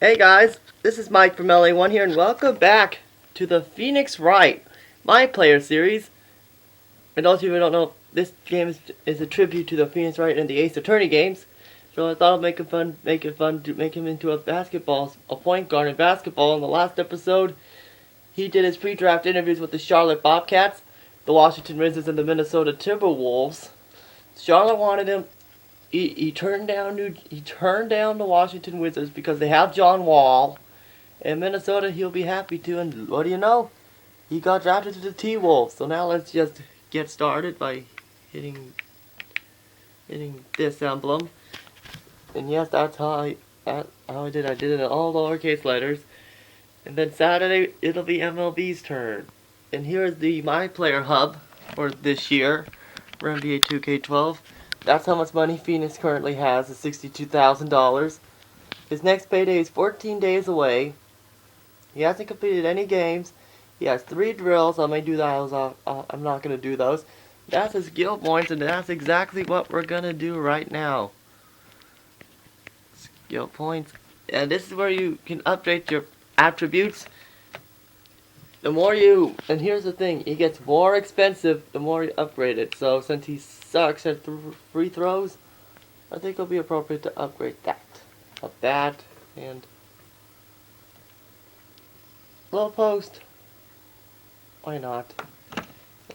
Hey guys, this is Mike from LA1 here, and welcome back to the Phoenix Wright, my player series. And those of you who don't know, this game is a tribute to the Phoenix Wright and the Ace Attorney games. So I thought I'd make it fun to make him into a point guard in basketball. In the last episode, he did his pre-draft interviews with the Charlotte Bobcats, the Washington Wizards, and the Minnesota Timberwolves. Charlotte wanted him. He turned down the Washington Wizards because they have John Wall. In Minnesota, he'll be happy to. And what do you know? He got drafted to the T-Wolves. So now let's just get started by hitting this emblem. And yes, that's how I did. I did it in all lowercase letters. And then Saturday, it'll be MLB's turn. And here's the My Player Hub for this year for NBA 2K12. That's how much money Phoenix currently has, is $62,000. His next payday is 14 days away. He hasn't completed any games. He has 3 drills. I may do those. I'm not going to do those. That's his skill points, and that's exactly what we're going to do right now. Skill points. And this is where you can update your attributes. And here's the thing, he gets more expensive the more you upgrade it. So since he sucks at free throws, I think it'll be appropriate to upgrade that. And low post. Why not?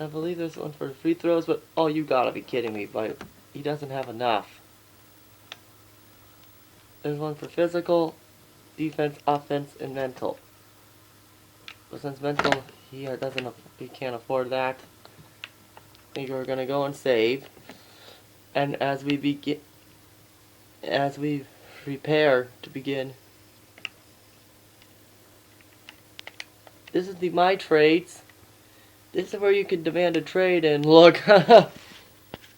I believe there's one for free throws, but oh, you gotta be kidding me! But he doesn't have enough. There's one for physical, defense, offense, and mental. But since mental, he can't afford that. I think we're gonna go and save. And as we prepare to begin, this is the My Trades. This is where you can demand a trade, and look,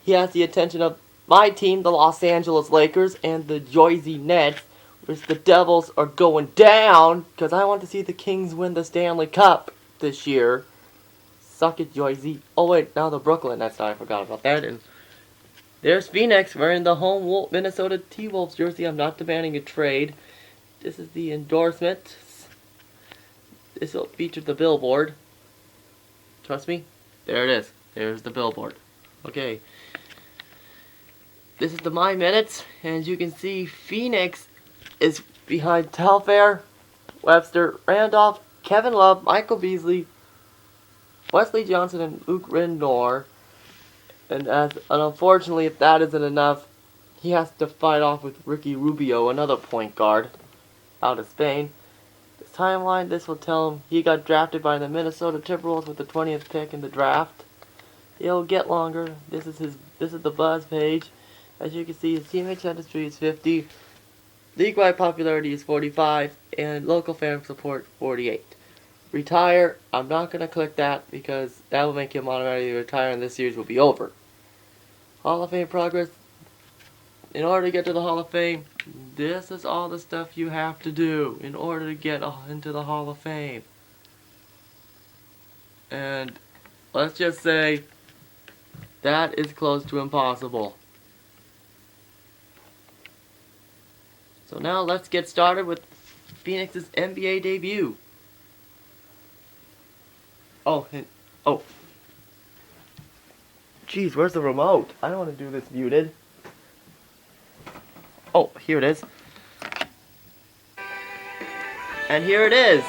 he has the attention of my team, the Los Angeles Lakers, and the Jersey Nets. Which the Devils are going down, because I want to see the Kings win the Stanley Cup this year. Suck it, Jersey. Oh wait, now the Brooklyn Nets. I forgot about that. And there's Phoenix wearing the home Minnesota T-Wolves jersey. I'm not demanding a trade. This is the endorsement. This will feature the billboard. Trust me. There it is. There's the billboard. Okay. This is the My Minutes, and as you can see, Phoenix is behind Telfair, Webster, Randolph, Kevin Love, Michael Beasley, Wesley Johnson, and Luke Rendor. And unfortunately, if that isn't enough, he has to fight off with Ricky Rubio, another point guard, out of Spain. This timeline, this will tell him he got drafted by the Minnesota Timberwolves with the 20th pick in the draft. It'll get longer. This is the Buzz page. As you can see, his teammate chemistry is 50. League-wide popularity is 45, and local fan support 48. Retire, I'm not going to click that because that will make him automatically retire and this series will be over. Hall of Fame progress. In order to get to the Hall of Fame, this is all the stuff you have to do in order to get into the Hall of Fame. And let's just say that is close to impossible. So now let's get started with Phoenix's NBA debut. Oh. Jeez, where's the remote? I don't want to do this muted. Oh, here it is. And here it is.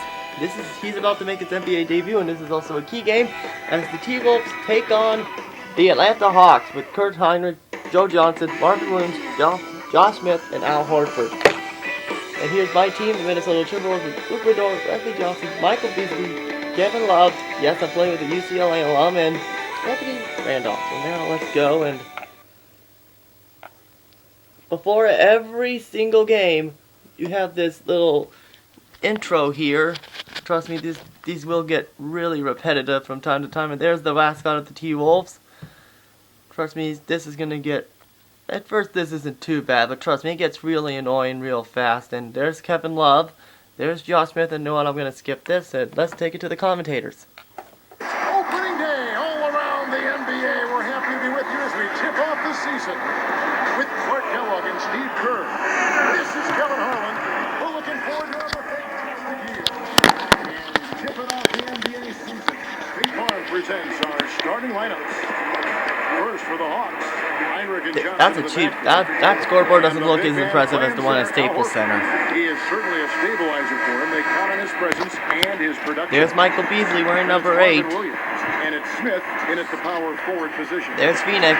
He's about to make his NBA debut, and this is also a key game as the T-Wolves take on the Atlanta Hawks with Kurt Heinrich, Joe Johnson, Marvin Williams, Josh Smith, and Al Horford. And here's my team, the Minnesota Timberwolves, with Luke Rendor, Wesley Johnson, Michael Beasley, Kevin Love. Yes, I'm playing with a UCLA alum, and Anthony Randolph. So now let's go. And before every single game, you have this little intro here. Trust me, these will get really repetitive from time to time. And there's the mascot of the T-Wolves. Trust me, this is going to get... At first, this isn't too bad, but trust me, it gets really annoying real fast. And there's Kevin Love, there's Josh Smith, and no one, I'm going to skip this, and let's take it to the commentators. Opening day all around the NBA. We're happy to be with you as we tip off the season with Clark Kellogg and Steve Kerr. This is Kevin Harlan. We're looking forward to starting lineups. First for the Hawks, Heinrich and Johnson. That's a cheap. That scoreboard doesn't look as impressive as the one at Staples Center. He is certainly a stabilizer for him. They count on his presence and his production. There's Michael Beasley wearing number 8. And it's Smith in at the power forward position. There's Phoenix.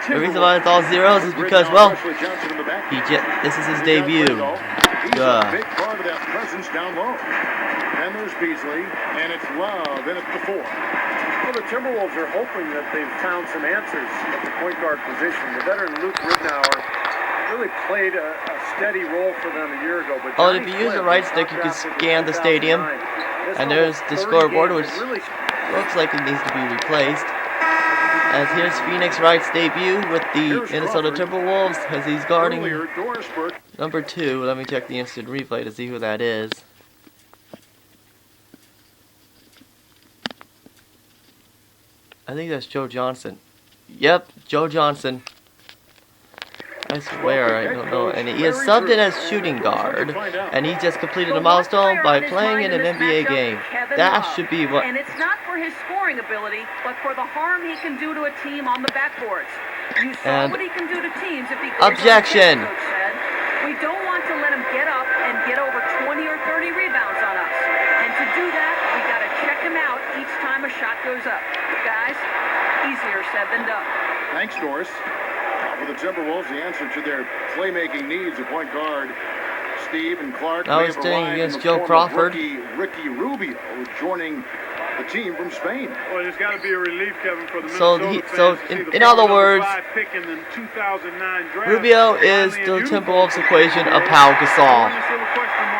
The reason why it's all zeros is because, well, this is his debut. He's a big part of that presence down low. And there's Beasley, and it's Love in at the 4. Well, the Timberwolves are hoping that they've found some answers at the point guard position. The veteran Luke Ridnour really played a steady role for them a year ago. But oh, if you use the right stick, you can scan the stadium. And there's the scoreboard, which looks like it needs to be replaced. As here's Phoenix Wright's debut with the Minnesota Timberwolves as he's guarding number 2. Let me check the instant replay to see who that is. I think that's Joe Johnson. Yep, Joe Johnson. I swear, I don't know. And he is subbed in as shooting guard. And he just completed a milestone by playing in an NBA game. That should be what... And it's not for his scoring ability, but for the harm he can do to a team on the backboards. You saw what he can do to teams if he goes objection. On the pitch, Coach said. We don't want to let him get up and get over 20 or 30 rebounds on us. And to do that, we got to check him out each time a shot goes up. Guys, easier said than done. Thanks, Doris. For the Timberwolves, the answer to their playmaking needs, a point guard, Steve and Clark. Now he's staying against Joe Crawford. Ricky Rubio joining the team from Spain. Well, there's got to be a relief, Kevin, for the Minnesota fans. In other words, pick in the 2009 draft. Rubio is the Timberwolves equation of Pau Gasol.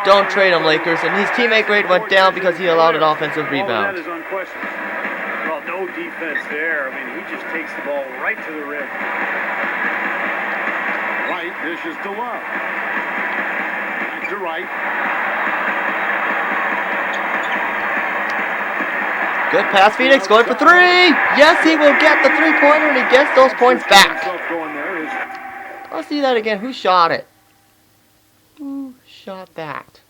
Don't trade him, Lakers. And his teammate grade went down because he allowed an offensive rebound. That is unquestioned. Well, no defense there. I mean, he just takes the ball right to the rim. Wright dishes to Love. Back to Wright. Good pass, Phoenix going for 3. Yes, he will get the 3-pointer, and he gets those points back. Let's see that again. Who shot it? Who shot that?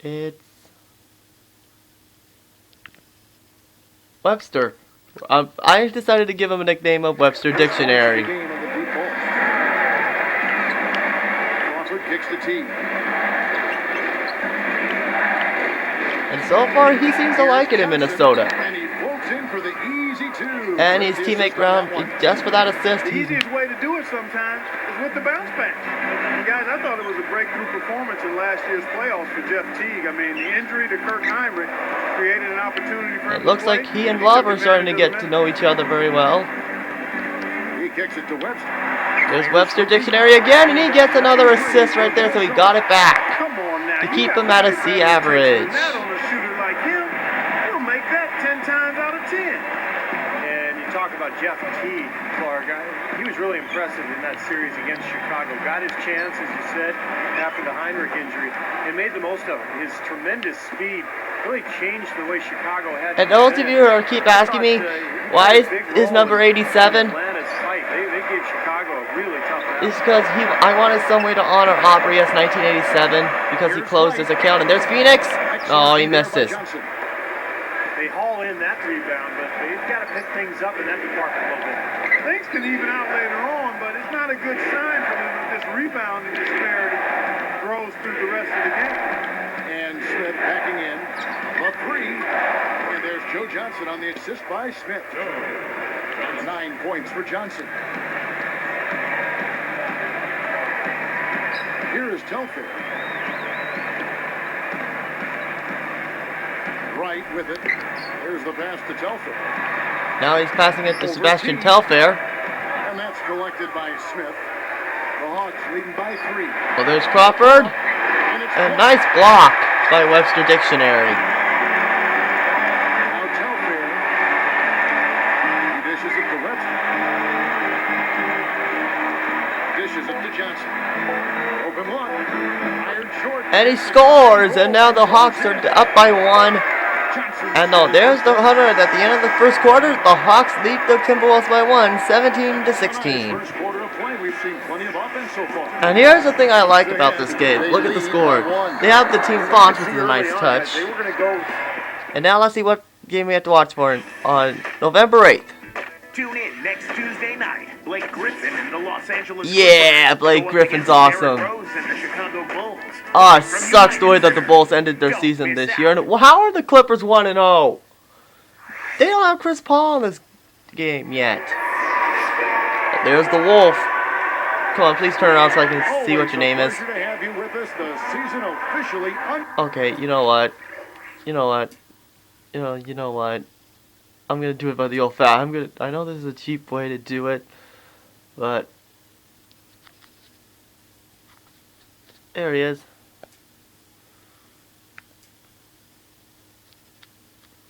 It's Webster. I decided to give him a nickname of Webster Dictionary. Crawford kicks the tee. And so far, he seems to like it in Minnesota. And he floats in for the easy 2. And his teammate Brown, just for that assist, The easiest way to do it sometimes is with the bounce back. And guys, I thought it was a breakthrough performance in last year's playoffs for Jeff Teague. I mean, the injury to Kirk Heinrich created an opportunity for him it looks to play. like he and Love are starting to get to know each other very well. He kicks it to Webster. There's Webster Dictionary again, and he gets another assist right there, so he got it back Come on now. to keep him at a C average. That on a shooter like him, he'll make that 10 times out of 10. And you talk about Jeff Teague, Clark. He was really impressive in that series against Chicago. Got his chance, as you said, after the Heinrich injury, and made the most of it. His tremendous speed really changed the way Chicago had. And those of you who keep asking me, why is number 87? Atlanta's fight. They gave Chicago a really tough battle. It's because I wanted some way to honor Aubrey as 1987 because he closed his account. And there's Phoenix. Oh, he misses. They haul in that rebound, but they've got to pick things up in that department a little bit. Things can even out later on, but it's not a good sign for them if this rebounding disparity grows through the rest of the game. And Smith backing in. The 3. And there's Joe Johnson on the assist by Smith. 9 points for Johnson. Here is Telfair. Wright with it. Here's the pass to Telfair. Now he's passing it to Sebastian Telfair. And that's collected by Smith. The Hawks leading by 3. Well, there's Crawford. And it's A nice block by Webster Dictionary. Now Telfair. He dishes it to Webster. Dishes it to Johnson. Open look. Fired short. And he scores. And now the Hawks are up by 1. And no, there's the hunter at the end of the first quarter. The Hawks lead the Timberwolves by 1, 17-16. First quarter of play, we've seen plenty of offense so far. And here's the thing I like about this game. Look at the score. They have the team font, which is a nice touch. They were going to go. And now let's see what game we have to watch for on November 8th. Tune in next Tuesday night. Blake Griffin and the Los Angeles Yeah, Clippers Blake go up Griffin's against Derrick awesome. Rose and the Chicago Bulls. Oh, it sucks the way that the Bulls ended their season this year. And how are the Clippers 1-0? They don't have Chris Paul in this game yet. There's the Wolf. Come on, please turn around so I can see what your name is. Okay, you know what? You know what? You know what? I'm gonna do it by the old fashioned. I know this is a cheap way to do it, but there he is.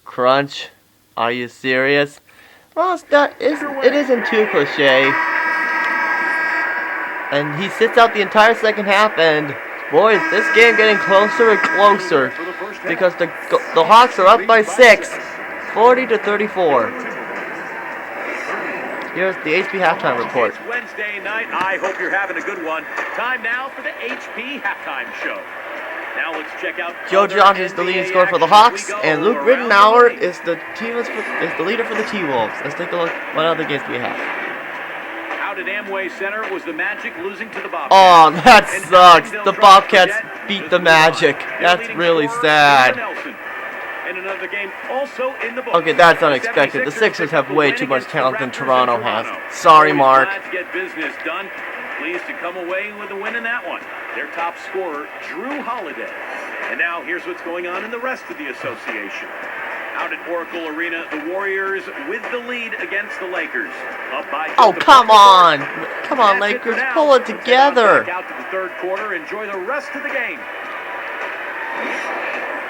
Crunch. Are you serious? Well, it isn't too cliche. And he sits out the entire second half, and boys, this game getting closer and closer because the Hawks are up by 6, 40-34. Here's the HP halftime report. It's Wednesday night. I hope you're having a good one. Time now for the HP halftime show. Now let's check out Joe Johnson is the leading scorer for the Hawks, and Luke Rittenauer is the leader for the T-Wolves. Let's take a look at what other games we have. Out at Amway Center was the Magic losing to the Bobcats. Oh, that sucks. The Bobcats beat the Magic. That's really sad. And another game also in the books. Okay, that's unexpected. The Sixers have way too much talent than Toronto has. Sorry, Mark. Glad to get business done. Pleased to come away with a win in that one. Their top scorer, Drew Holiday. And now here's what's going on in the rest of the association. Out at Oracle Arena, the Warriors with the lead against the Lakers. Up by Oh, come on. Come on, Lakers. Pull it together. Back out to the third quarter. Enjoy the rest of the game.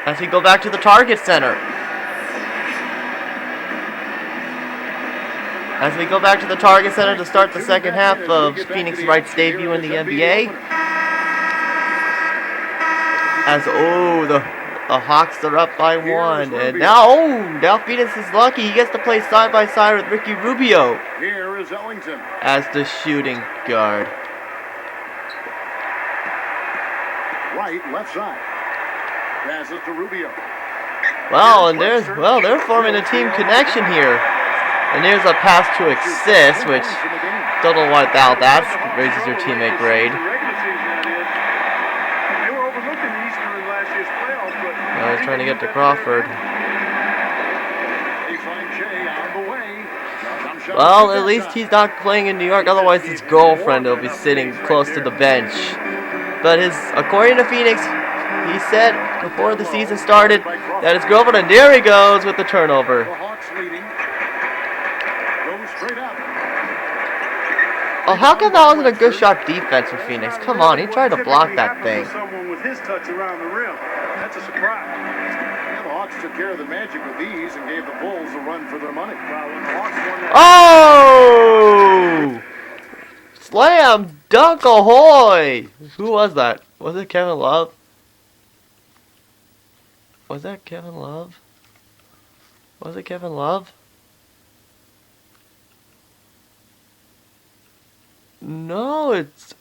As we go back to the Target Center. As we go back to the Target Center to start the second half of Phoenix Wright's debut in the NBA. As, the Hawks are up by 1. And now Phoenix is lucky. He gets to play side by side with Ricky Rubio Here is Ellington as the shooting guard. Wright, left side. Passes to Rubio. Well, and they're forming a team connection here. And there's a pass to assist, which don't know why that raises your teammate grade. They were overlooked in the Eastern in last year's playoffs, but Now he's trying to get to Crawford. Well, at least he's not playing in New York. Otherwise, his girlfriend will be sitting close to the bench. But according to Phoenix, he said before the season started that his girlfriend, and there he goes with the turnover. The Hawks leading. Goes straight up. Oh, how come that wasn't a good shot defense for Phoenix? Come on, he tried to block that thing. Someone with his touch around the rim. That's a surprise. Yeah, the Hawks took care of the Magic with these and gave the Bulls a run for their money. Well, when the Hawks won that Oh! Slam dunk ahoy! Who was that? Was it Kevin Love? Was that Kevin Love? Was it Kevin Love? No, it's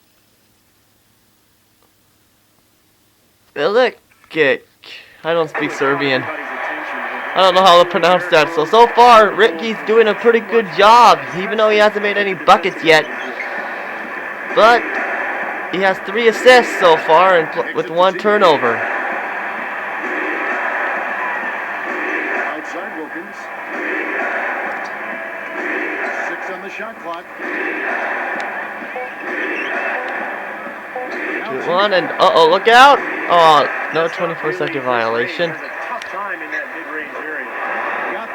Ilikic. I don't speak Serbian. I don't know how to pronounce that. So far, Ricky's doing a pretty good job, even though he hasn't made any buckets yet. But he has 3 assists so far and with 1 turnover. Outside Wilkins. 6 on the shot clock. 2-1 and look out! Oh, no 24-second violation.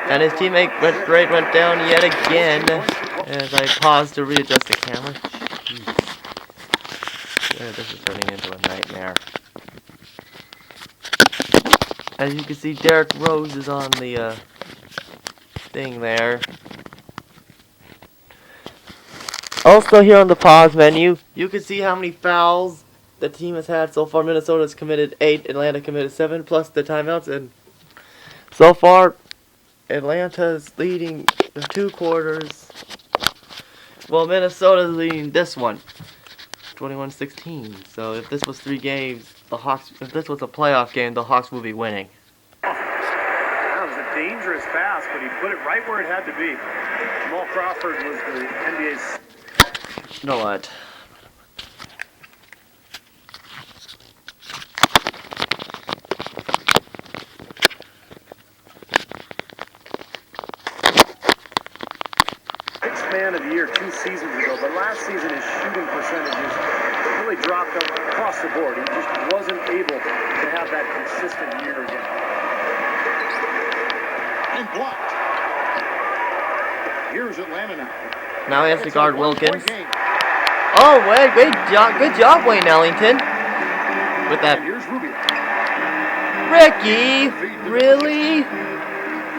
And his teammate grade went down yet again as I paused to readjust the camera. Jeez. Yeah, this is turning into a nightmare. As you can see, Derrick Rose is on the thing there. Also here on the pause menu, you can see how many fouls the team has had so far. Minnesota's committed 8, Atlanta committed 7, plus the timeouts, and so far Atlanta's leading the 2 quarters. Well, Minnesota's leading this one, 21-16. So if this was 3 games, if this was a playoff game, the Hawks would be winning. That was a dangerous dangerous pass, but he put it right where it had to be. Jamal Crawford was the NBA's... You know what? Sixth man of the year 2 seasons ago, but last season his shooting percentages really dropped across the board. He just wasn't able to have that consistent year again. And blocked. Here's Atlanta now. Now he has to It's guard a one-point Wilkins. game. Oh, Wade, great job. Good job, Wayne Ellington. With And that. here's Rubio. Ricky? Really?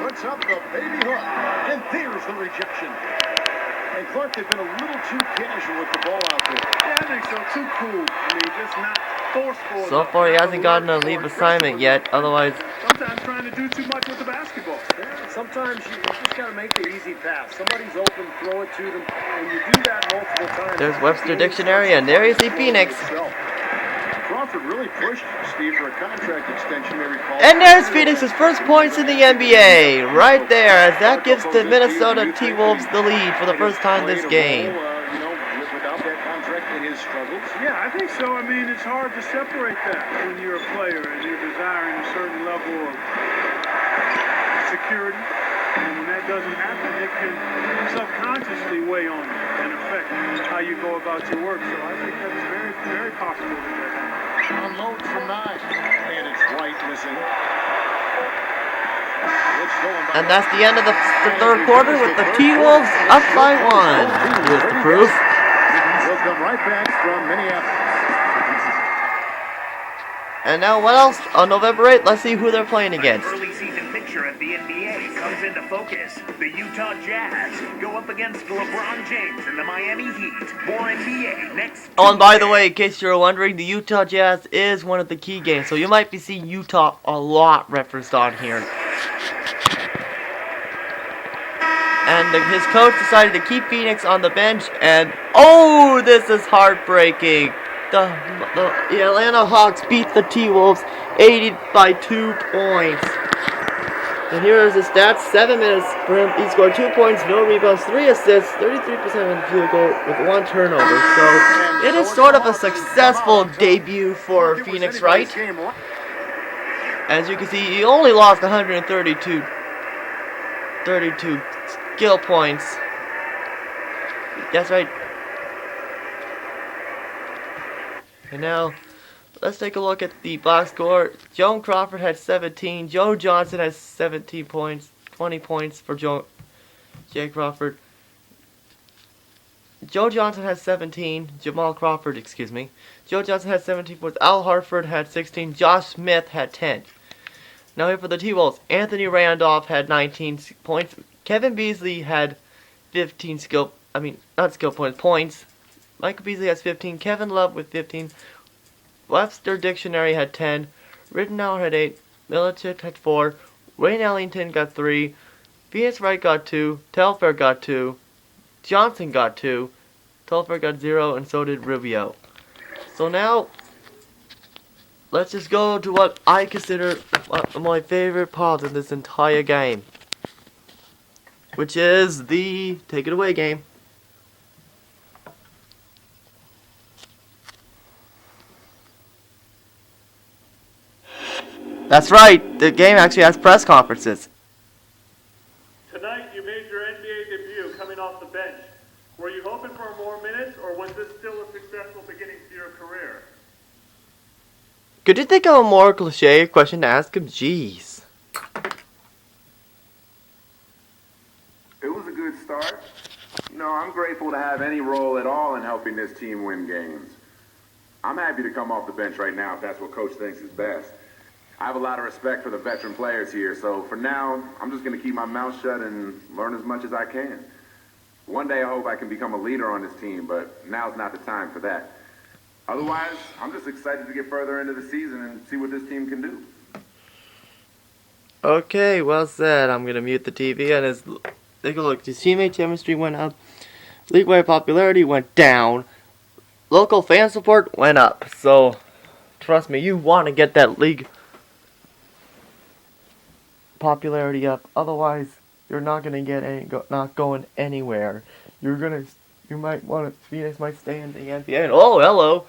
Puts up the baby hook. And there's the rejection. And Clark had been a little too casual with the ball out there. Yeah, I think so. Too cool. I mean, just not forceful. So far, he hasn't gotten a leave assignment yet. Otherwise, Sometimes trying to do too much with the basketball. Yeah, sometimes you just got to make the easy pass. Somebody's open, throw it to them. When you do that multiple times... there's Webster Dictionary, and there you see Phoenix. Crawford really pushed Steve for a contract extension, they recall. And there's Phoenix's first points in the NBA. Right there, as that gives the Minnesota T-Wolves the lead for the first time this game. Without that contract in his struggles. Yeah, I think so. I mean, it's hard to separate that when you're a player and you're desiring a certain level of security. And when that doesn't happen, it can subconsciously weigh on you and affect how you go about your work. So I think that's very, very possible that that happens. Unload from 9. And it's Wright missing. And that's the end of the third quarter with the T-Wolves up by 1. Here's the proof. We'll come right back from Minneapolis. And now what else? On November 8th, let's see who they're playing against. Early season picture of the NBA comes into focus. The Utah Jazz go up against LeBron James and the Miami Heat. More NBA next. Oh, and by the way, in case you're wondering, the Utah Jazz is one of the key games, so you might be seeing Utah a lot referenced on here. And his coach decided to keep Phoenix on the bench, and oh, this is heartbreaking. The Atlanta Hawks beat the T-Wolves 80 by 2 points. And here is his stats: 7 minutes for him. He scored 2 points, no rebounds, 3 assists, 33% on field goal with 1 turnover. So it is sort of a successful debut for Phoenix, right? As you can see, he only lost 132 skill points. That's right. And now, let's take a look at the box score. Joan Crawford had 17. Joe Johnson has 17 points. 20 points for Jay Crawford. Joe Johnson has 17. Jamal Crawford, excuse me. Joe Johnson had 17 points. Al Hartford had 16. Josh Smith had 10. Now here for the T-Wolves. Anthony Randolph had 19 points. Kevin Beasley had 15 points. Michael Beasley has 15. Kevin Love with 15. Webster Dictionary had 10. Rittenauer had 8. Milicic had 4. Wayne Ellington got 3. Phoenix Wright got 2. Telfair got 2. Johnson got 2. Telfair got 0, and so did Rubio. So now, let's just go to what I consider my favorite part of this entire game, which is the take it away game. That's right, the game actually has press conferences. Tonight you made your NBA debut coming off the bench. Were you hoping for more minutes, or was this still a successful beginning to your career? Could you think of a more cliche question to ask him? Jeez. It was a good start. I'm grateful to have any role at all in helping this team win games. I'm happy to come off the bench right now if that's what Coach thinks is best. I have a lot of respect for the veteran players here, so for now, I'm just going to keep my mouth shut and learn as much as I can. One day I hope I can become a leader on this team, but now's not the time for that. Otherwise, I'm just excited to get further into the season and see what this team can do. Okay, well said. I'm going to mute the TV and take a look. His teammate chemistry went up. League-wide popularity went down. Local fan support went up. So, trust me, you want to get that league popularity up. Otherwise, you're not gonna get not going anywhere. You might want to. Phoenix might stay in the NBA. And, oh, hello.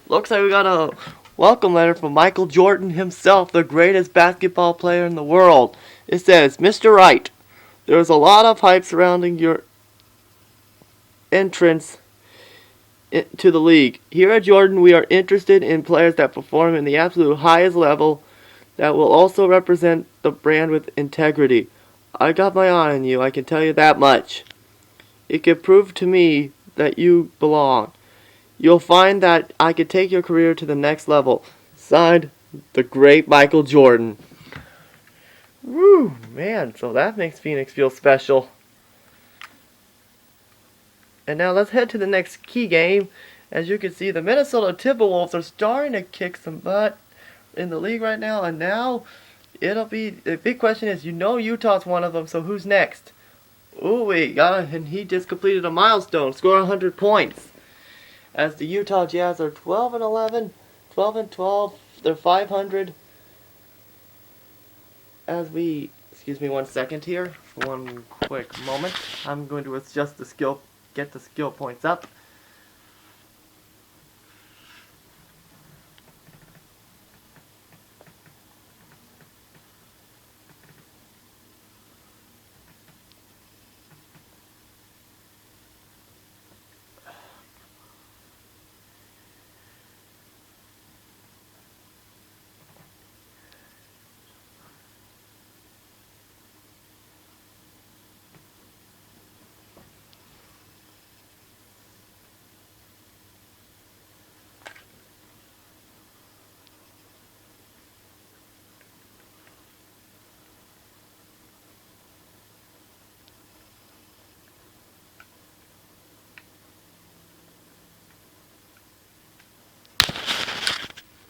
Looks like we got a welcome letter from Michael Jordan himself, the greatest basketball player in the world. It says, Mr. Wright, there was a lot of hype surrounding your entrance to the league. Here at Jordan, we are interested in players that perform in the absolute highest level that will also represent the brand with integrity. I got my eye on you, I can tell you that much. It can prove to me that you belong. You'll find that I could take your career to the next level. Signed, the great Michael Jordan. Woo, man, so that makes Phoenix feel special. And now let's head to the next key game. As you can see, the Minnesota Timberwolves are starting to kick some butt in the league right now. And now, the big question is, Utah's one of them, so who's next? Ooh, and he just completed a milestone, scored 100 points. As the Utah Jazz are 12-11, 12-12, they're 500. Excuse me 1 second here, one quick moment. I'm going to adjust get the skill points up.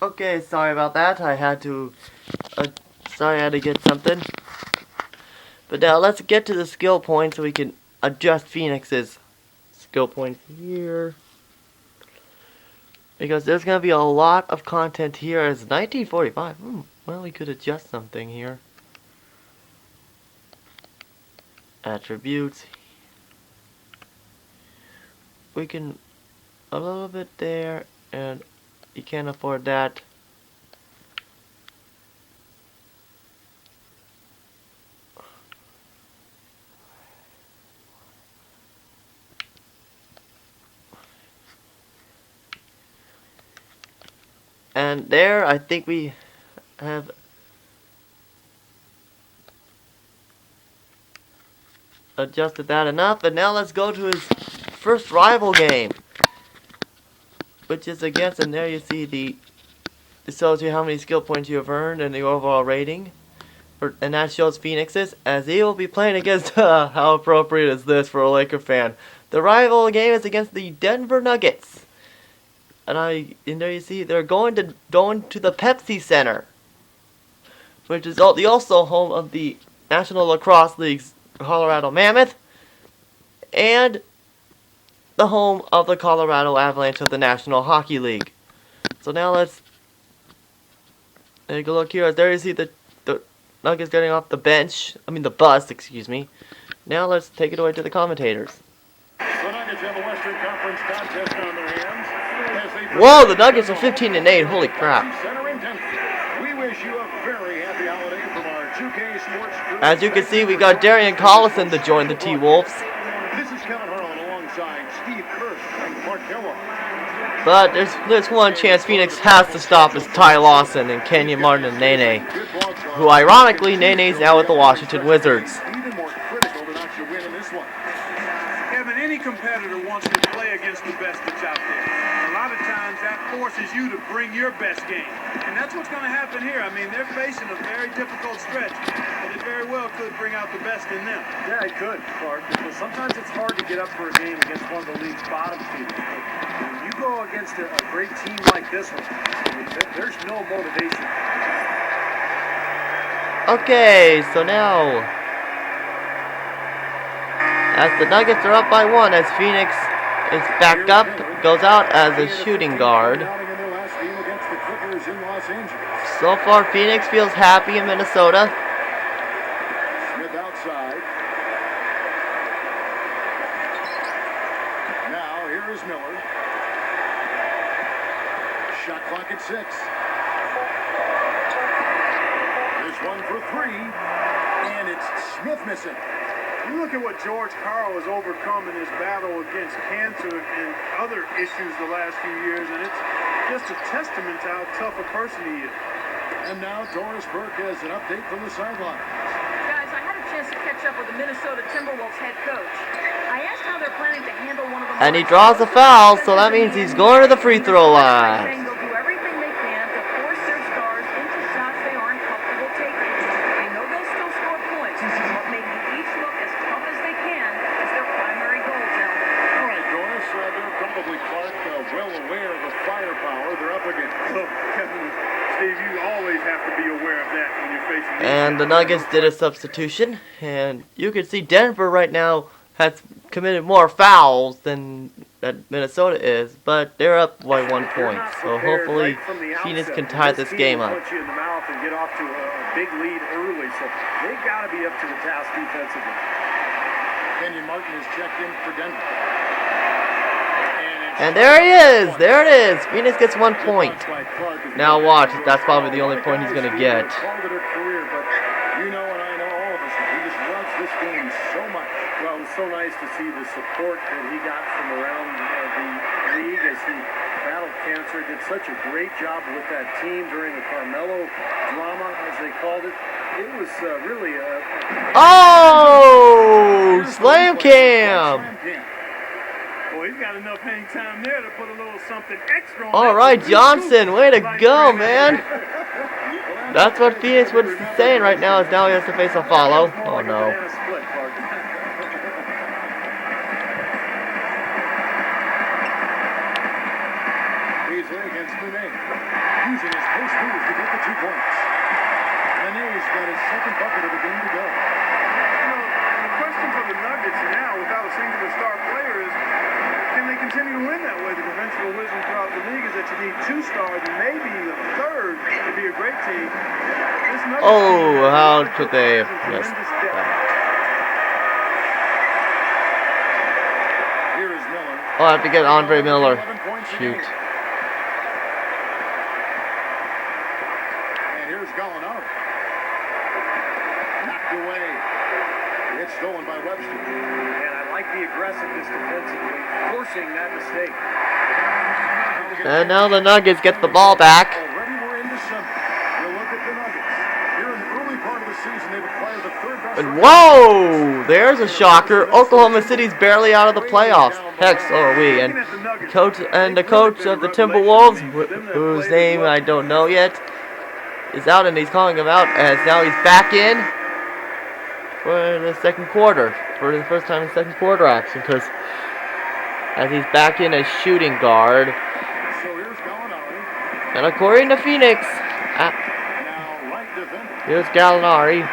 Okay, sorry about that. I had to get something. But now let's get to the skill points so we can adjust Phoenix's skill points here. Because there's going to be a lot of content here. It's 1945. Well, we could adjust something here. Attributes. We can a little bit there, and you can't afford that. And there, I think we have adjusted that enough. And now let's go to his first rival game, which is against, and there you see it shows you how many skill points you have earned and the overall rating. And that shows Phoenix's, as he will be playing against, how appropriate is this for a Laker fan? The rival game is against the Denver Nuggets. And there you see they're going to the Pepsi Center, which is also home of the National Lacrosse League's Colorado Mammoth, and the home of the Colorado Avalanche of the National Hockey League. So now let's take a look here. There you see the Nuggets getting off the bus, excuse me. Now let's take it away to the commentators. The Nuggets have a Western Conference contest on their hands. Whoa, the Nuggets are 15-8. Holy crap. We wish you a very happy holiday from our 2K Sports crew. As you can see, we got Darian Collison to join the T-Wolves. This is Kevin Harlan alongside Steve Kerr and Mark Keller. But there's one chance Phoenix has to stop is Ty Lawson and Kenyon Martin and Nene, who ironically Nene's now with the Washington Wizards. Even more critical to not your win in this one. Kevin, any competitor wants to play against the best that's out there. A lot of times that forces you to bring your best game. And that's what's going to happen here. I mean, they're facing a very difficult stretch, but it very well could bring out the best in them. Yeah, it could, Clark, because sometimes it's hard to get up for a game against one of the league's bottom teams. When you go against a great team like this one, there's no motivation. Okay, so now, as the Nuggets are up by 1, as Phoenix is backed up, goes out as a shooting guard. So far, Phoenix feels happy in Minnesota. Shot clock at 6. There's one for 3, and it's Smith missing. You look at what George Karl has overcome in his battle against cancer and other issues the last few years, and it's just a testament to how tough a person he is. And now Doris Burke has an update from the sideline. Guys, I had a chance to catch up with the Minnesota Timberwolves head coach. I asked how they're planning to handle one of the And he draws a foul, so that means he's going to the free throw line. saying they'll do everything they can to force their stars into shots they aren't comfortable taking. They know they'll still score points, but making each look as tough as they can is their primary goal, gentlemen. All right, Doris, they're probably, Clark, well aware of the firepower they're up against. Look, Kevin, Steve, you always have to be aware of that when you're facing these And the guys. Nuggets did a substitution, and you can see Denver right now has committed more fouls than that Minnesota is, but they're up by 1 They're point. not So prepared hopefully right from the Phoenix outset. can tie this team game will up. punch you in the mouth and get off to a big lead early, so they've got to be up to the task defensively. Kenyon Martin has checked in for Denver. And there he is! There it is! Phoenix gets 1 point. Now watch, that's probably the only point he's going to get. Called it a career, but you know and I know all of us, he just loves this game so much. Well, it was so nice to see the support that he got from around the league as he battled cancer. Did such a great job with that team during the Carmelo drama, as they called it. It was really a... Oh! Slam cam! Well, he's got enough hang time there to put a little something extra on. All right, Johnson, way to go, man! That's what Phoenix was saying right now, is now he has to face a follow. Oh no. Beasley against Monet, using his post move to get the 2 points. Monet's got his second bucket of the game to go. The question for the Nuggets now, without a singular star player, is can they continue to win that way? The conventional wisdom throughout the league is that you need 2 stars and maybe a third to be a great team. This Nuggets team Oh, how has could they have tremendous missed depth. that? Here is Miller. I'll have to get Andre Miller. 11 points a Shoot. game. And here's Gallinari. Knocked away. It's stolen by Webster. And I like the aggressiveness defensively, forcing that mistake. And now the Nuggets get the ball back. Already we're in December. We'll look at the Nuggets. Here in the early part of the season, they've acquired the third best. And whoa! There's a shocker. Oklahoma City's barely out of the playoffs. Heck, so are we. And the coach of the Timberwolves, whose name I don't know yet, is out, and he's calling him out as now he's back in for the second quarter. For the first time in second quarter action, because as he's back in as shooting guard. So here's Gallinari. And according to Phoenix, Now Wright defending. here's Gallinari.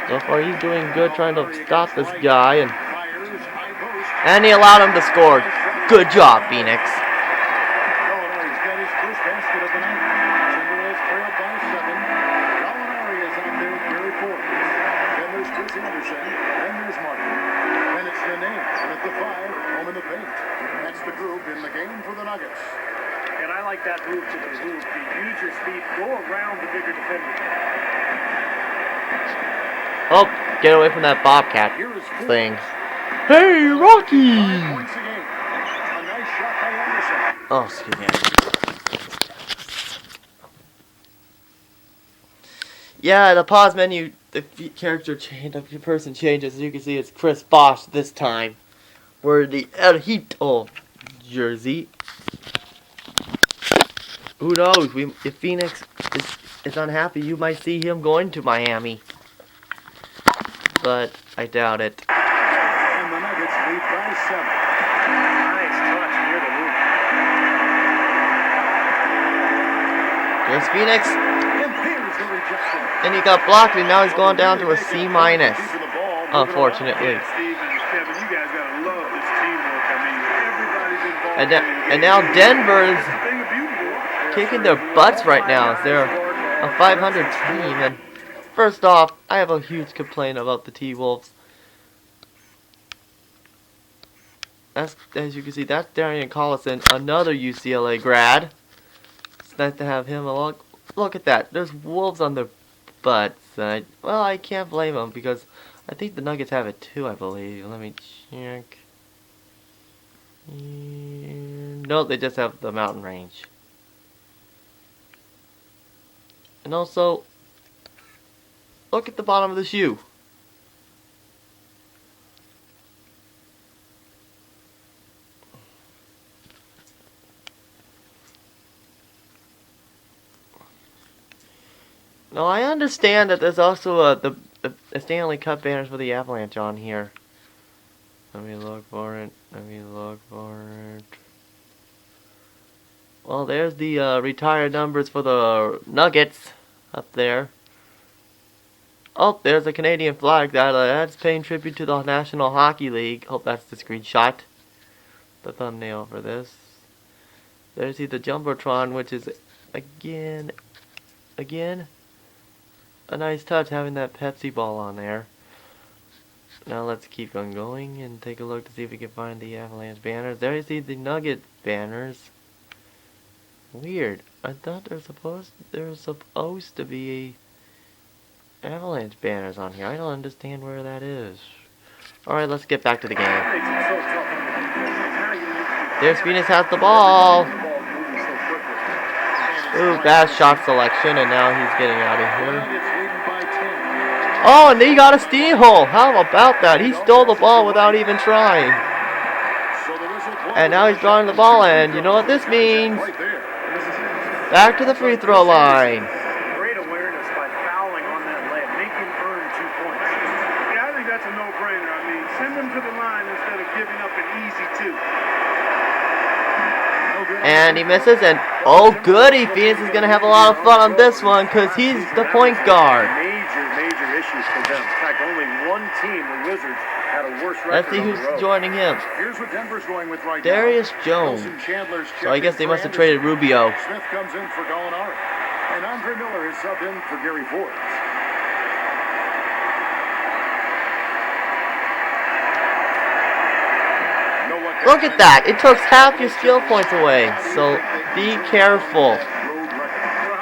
So far he's doing good trying to stop this guy, and Fires high post. he allowed him to score. Good job, Phoenix. Gallinari's got his first basket of the night. Timberwolves trailed by 7. Gallinari is out there with Barry Forbes. Then there's Chris Anderson. Then there's Martin. Then it's Nene. And at the 5, home in the paint. That's the group in the game for the Nuggets. And I like that move to the hoop. You use your speed, go around the bigger defender. Oh, get away from that Bobcat Here is Forbes. thing. Hey, Rocky! 5 points a game. A nice shot by Anderson. Oh, excuse me. Yeah, the pause menu, the character change, the person changes. As you can see, it's Chris Bosh this time. We're the El Hito jersey. Who knows? If Phoenix is unhappy, you might see him going to Miami. But I doubt it. And the Nuggets lead by 7. Nice touch near the hoop. There's Phoenix. And here's the rejection. And he got blocked, and now he's going down to a C-. Unfortunately. Steve and Kevin, you guys gotta love this teamwork. I mean, everybody's involved. And now Denver is It's a thing of beauty to watch. kicking their butts right now. They're a 500 team, and first off, I have a huge complaint about the T-Wolves. That's, as you can see, that's Darian Collison, another UCLA grad. It's nice to have him along. Look at that. There's wolves on their butts. Well, I can't blame them because I think the Nuggets have it too, I believe. Let me check. No, they just have the mountain range. And also, look at the bottom of the shoe. Now, I understand that there's also the Stanley Cup banners for the Avalanche on here. Let me look for it. Let me look for it. Well, there's the retired numbers for the Nuggets up there. Oh, there's a Canadian flag that's paying tribute to the National Hockey League. Hope that's the screenshot. The thumbnail for this. There's the Jumbotron, which is again, a nice touch having that Pepsi ball on there. Now let's keep on going and take a look to see if we can find the Avalanche banners. There you see the Nugget banners. Weird. I thought there was supposed to be Avalanche banners on here. I don't understand where that is. Alright, let's get back to the game. There's Phoenix has the ball. Ooh, bad shot selection, and now he's getting out of here. Oh, and he got a steal. How about that? He stole the ball without even trying. And now he's drawing the ball, and you know what this means? Back to the free throw line. Great awareness by fouling on that layup. Make him earn 2 points. Yeah, I think that's a no-brainer. I mean, send him to the line instead of giving up an easy 2. And he misses, and oh goody, Phoenix is going to have a lot of fun on this one because he's the point guard. Major issues for them. In fact, only one team, the Wizards, had a worse record. Let's see who's joining him. Here's what Denver's going with right Darius now. Jones. Wilson Chandler's So I guess they must have Anderson. traded Rubio. Smith comes in for Gallinari. And Andre Miller is subbed in for Gary Forbes. Look at that. It took half your skill points away. So be careful.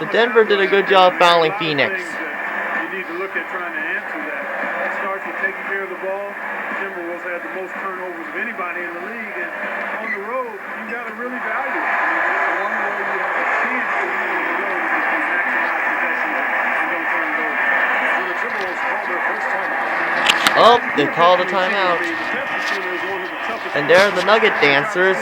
The Denver did a good job fouling Phoenix. You need to look at trying to answer that. It starts with taking care of the ball. Timberwolves had the most turnovers of anybody in the league, and on the road, you got to really value it. I mean, it's one way you have a chance to win on the road is if you maximize possessions and don't turn it over. So the Timberwolves call their first timeout. Oh, they called a timeout. And there are the Nugget dancers,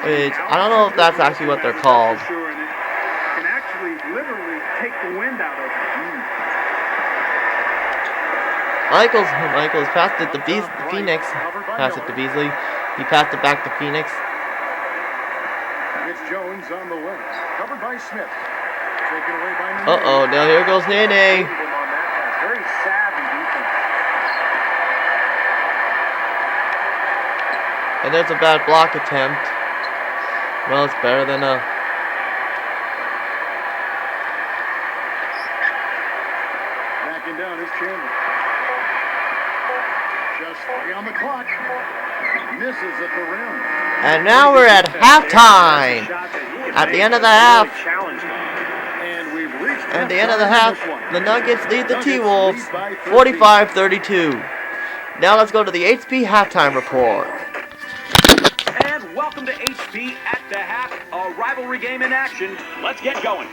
which I don't know if that's actually what they're called. Can actually literally take the wind out of it. Michaels passed it to Phoenix. Passed it to Beasley. He passed it back to Phoenix. It's Jones on the wing. Covered by Smith. Taken away by Uh-oh, now here goes Nene. Very savvy defense. And there's a bad block attempt. Well, it's better than a... Backing down is Chandler. Just 3 on the clock. Misses at the rim. And now we're at halftime. At the end of the half. And we've reached At the end of the half, the Nuggets lead the T-Wolves 45-32. Now let's go to the HP halftime report. And welcome to HP at the half, a rivalry game in action. Let's get going.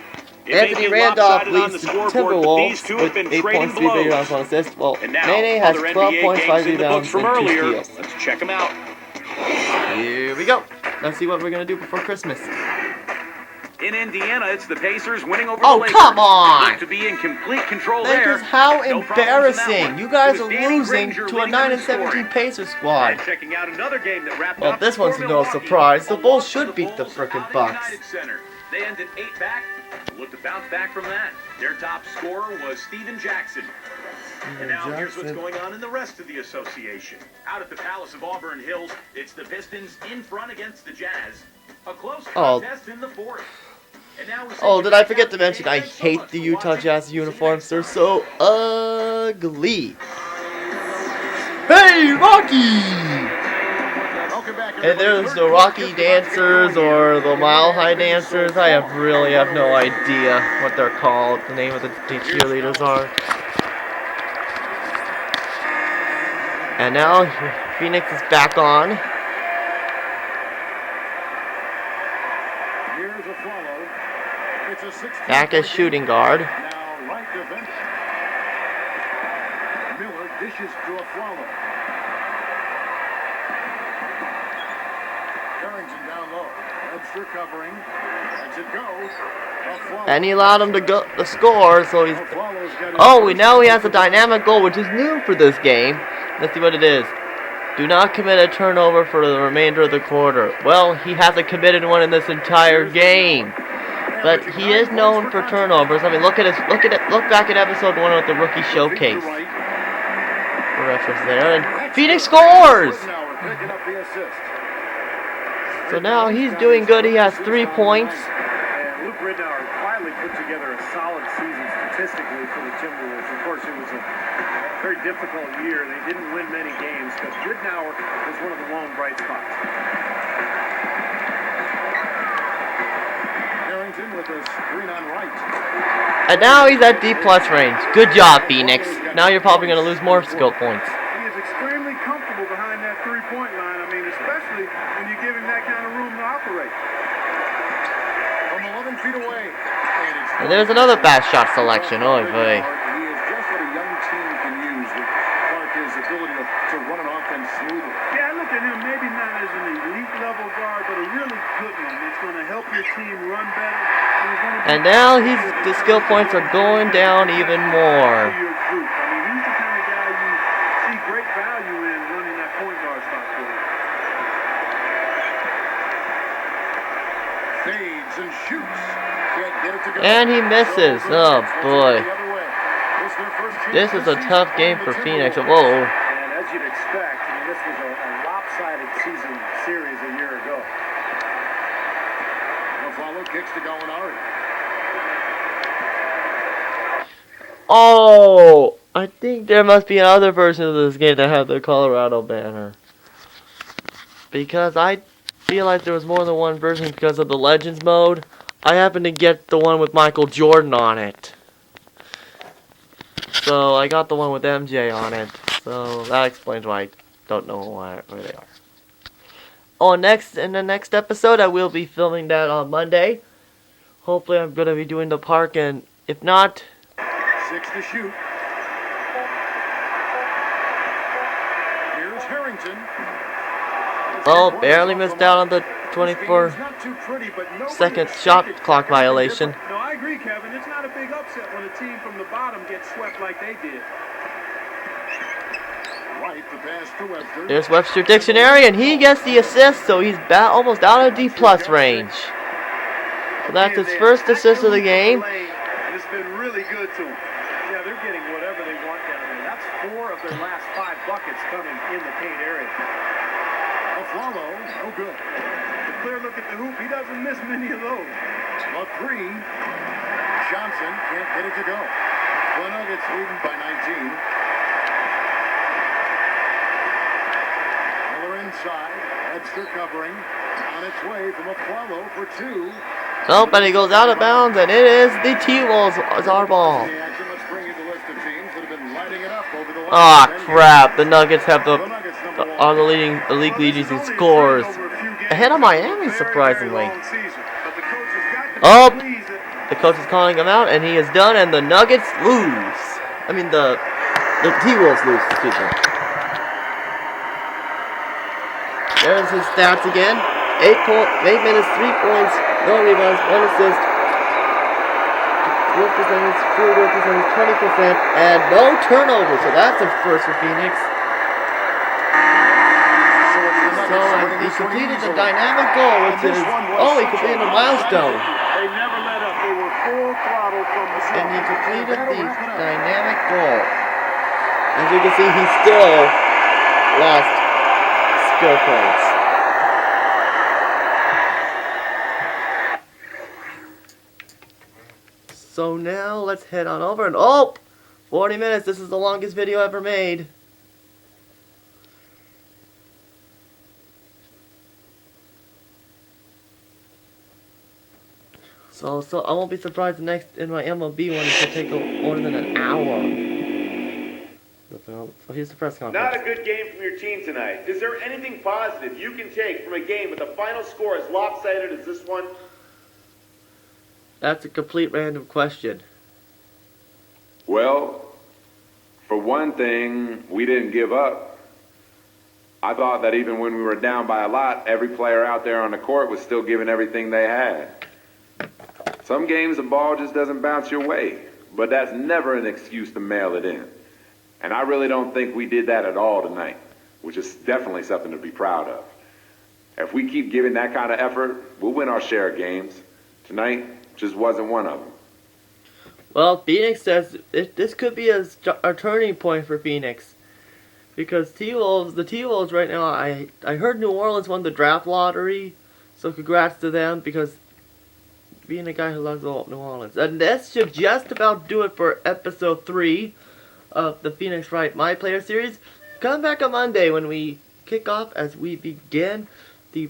It may Anthony be Randolph lopsided on leads the the scoreboard, but these Timberwolves two with have been 8 trading points, 3 blows. rebounds, 1 assist. Well, And now, Nene has other 12 NBA points, 5 games in the rebounds, books from and 2 earlier. steals. Let's check them out. Here we go. Let's see what we're going to do before Christmas. In Indiana, it's the Pacers winning over Oh, the Lakers. come on! Look to be in complete control there. Lakers, how No problems in that embarrassing. one. You guys It are was Danny losing Granger to a leading 9 the and 17 scoring. Pacers squad. And checking out another game that wrapped Well, up this one's for no Milwaukee. surprise. The Bulls should The beat the Bulls frickin' out at Bucks. United Center. They ended 8 back. Look to bounce back from that. Their top scorer was Steven Jackson. And now here's what's going on in the rest of the association. Out at the Palace of Auburn Hills, it's the Pistons in front against the Jazz. A close contest in the fourth. And now we Oh, did I forget to mention I hate the Utah Jazz uniforms. They're so ugly. Hey, Rocky! Welcome back, And there's the Rocky dancers or the Mile High dancers. I really have no idea what they're called. The name of the cheerleaders are. And now Phoenix is back on. Here's a follow. It's a 16 Back as shooting guard. Now Wright defense. Miller dishes to a follow. Carrington down low. Webster covering. Lets it go. And he allowed him to go to score, so he's... Oh, now he has a dynamic goal, which is new for this game. Let's see what it is. Do not commit a turnover for the remainder of the quarter. Well, he hasn't committed one in this entire game. But he is known for turnovers. I mean, look back at episode 1 with the rookie showcase. The reference there, and Phoenix scores! So now he's doing good. He has 3 points. And Luke Ridnour finally put together a solid season statistically for the Timberwolves. Of course, it was a very difficult year. They didn't win many games, but Ridnour was one of the lone bright spots. Carrington with a screen on Wright. And now he's at D+ range. Good job, Phoenix. Now you're probably going to lose more skill points. He is extremely comfortable behind that three-point line. I mean, especially when you give him that kind of room to operate. From 11 feet away. And there's another fast shot selection. Oh, boy. He is just what a young team can use with Parker's ability to run an offense smoothly. Yeah, I look at him maybe not as an elite level guard, but a really good one. It's going to help your team run better. And now the skill points are going down even more. Your group. I mean, he's the kind of guy you see great value in running that point guard spot for you. Fades and shoots. Can't get it to go. And he misses. Oh, boy. This is a tough game for Phoenix. Whoa. And as you'd expect, I mean, this was a lopsided season series a year ago. Follow kicks to Gallinari. Oh, I think there must be another version of this game that had the Colorado banner. Because I feel like there was more than one version because of the Legends mode. I happened to get the one with Michael Jordan on it. So I got the one with MJ on it. So that explains why I don't know where they are. Oh, in the next episode, I will be filming that on Monday. Hopefully, I'm going to be doing the park, and if not... 6 to shoot. Here's Harrington. Oh, barely missed out on the 24-second shot clock violation. No, I agree, Kevin. It's not a big upset when a team from the bottom gets swept like they did. Right, the pass to Webster. There's Webster Dictionary, and he gets the assist, so he's almost out of D+ range. So that's his first assist of the game. It's been really good to them. Yeah, they're getting whatever they want down there. That's 4 of their last 5 buckets coming in the paint area. A follow, no good. A clear look at the hoop. He doesn't miss many of those. A 3. Johnson can't get it to go. The Nuggets leading by 19. Miller inside. Webster covering. On its way from a follow for 2. Oh, but he goes out of bounds, and it is the T-Wolves as our ball. Ah, crap. The Nuggets have the league leaders in scores. Ahead of Miami, surprisingly. Oh, the coach is calling him out, and he is done, and the Nuggets lose. I mean, the T-Wolves lose, excuse me. There's his stats again. 8 minutes, 3 points, no rebounds, 1 assist. Field goal percentage 20%, and no turnovers. So that's a first for Phoenix. So he completed the dynamic goal, which is he completed a milestone. They never let up. They were full throttle from the start. And he completed the dynamic goal. As you can see, he still lost skill points. So now let's head on over and 40 minutes. This is the longest video ever made. So I won't be surprised the next in my MLB one it could take more than an hour. So here's the press conference. Not a good game from your team tonight. Is there anything positive you can take from a game with the final score as lopsided as this one? That's a complete random question. Well, for one thing, we didn't give up. I thought that even when we were down by a lot, every player out there on the court was still giving everything they had. Some games the ball just doesn't bounce your way, but that's never an excuse to mail it in. And I really don't think we did that at all tonight, which is definitely something to be proud of. If we keep giving that kind of effort, we'll win our share of games. Tonight just wasn't one of them. Well, Phoenix says this could be a turning point for Phoenix. Because the T-Wolves right now, I heard New Orleans won the draft lottery. So congrats to them because being a guy who loves New Orleans. And that should just about do it for episode 3 of the Phoenix Wright My Player series. Come back on Monday when we kick off as we begin the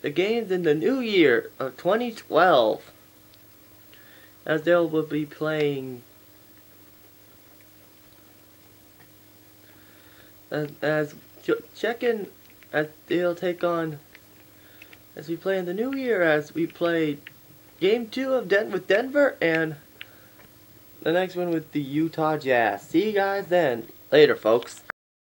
games in the new year of 2012. As they will be playing as check-in as they'll take on as we play in the new year as we play game 2 of with Denver and the next one with the Utah Jazz. See you guys then. Later, folks.